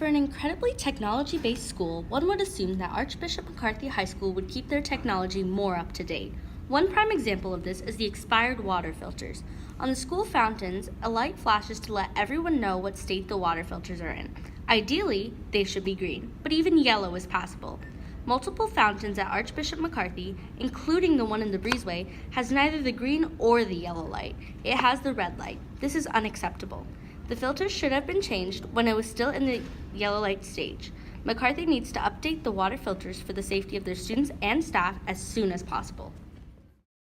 For an incredibly technology-based school, one would assume that Archbishop McCarthy High School would keep their technology more up to date. One prime example of this is the expired water filters. On the school fountains, a light flashes to let everyone know what state the water filters are in. Ideally, they should be green, but even yellow is passable. Multiple fountains at Archbishop McCarthy, including the one in the breezeway, has neither the green or the yellow light. It has the red light. This is unacceptable. The filters should have been changed when it was still in the yellow light stage. McCarthy needs to update the water filters for the safety of their students and staff as soon as possible.